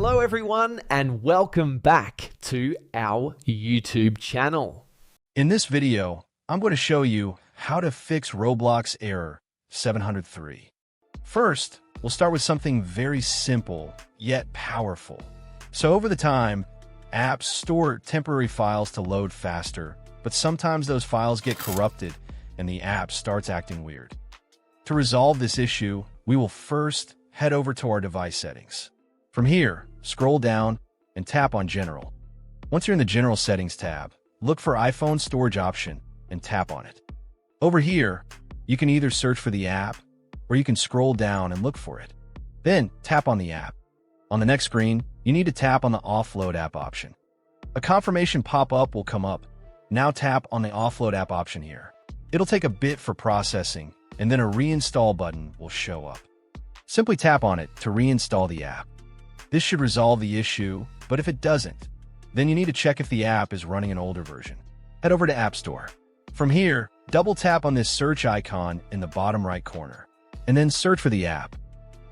Hello everyone and welcome back to our YouTube channel. In this video, I'm going to show you how to fix Roblox error 703. First, we'll start with something very simple yet powerful. So over the time, apps store temporary files to load faster, but sometimes those files get corrupted and the app starts acting weird. To resolve this issue, we will first head over to our device settings. From here, scroll down and tap on General. Once you're in the General Settings tab, look for iPhone Storage option and tap on it. Over here, you can either search for the app or you can scroll down and look for it. Then tap on the app. On the next screen, you need to tap on the Offload app option. A confirmation pop-up will come up. Now tap on the Offload app option here. It'll take a bit for processing, and then a reinstall button will show up. Simply tap on it to reinstall the app. This should resolve the issue, but if it doesn't, then you need to check if the app is running an older version. Head over to App Store. From here, double tap on this search icon in the bottom right corner, and then search for the app.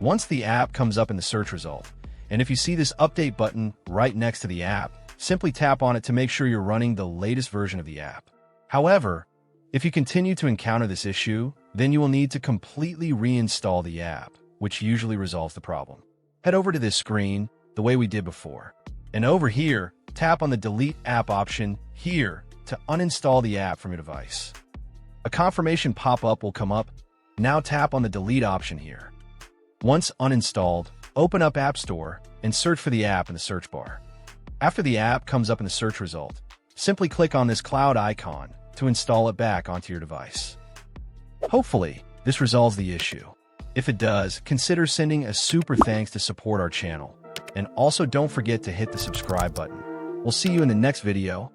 Once the app comes up in the search result, and if you see this update button right next to the app, simply tap on it to make sure you're running the latest version of the app. However, if you continue to encounter this issue, then you will need to completely reinstall the app, which usually resolves the problem. Head over to this screen the way we did before. And over here, tap on the Delete App option here to uninstall the app from your device. A confirmation pop-up will come up. Now tap on the Delete option here. Once uninstalled, open up App Store and search for the app in the search bar. After the app comes up in the search result, simply click on this cloud icon to install it back onto your device. Hopefully, this resolves the issue. If it does, consider sending a super thanks to support our channel. And also don't forget to hit the subscribe button. We'll see you in the next video.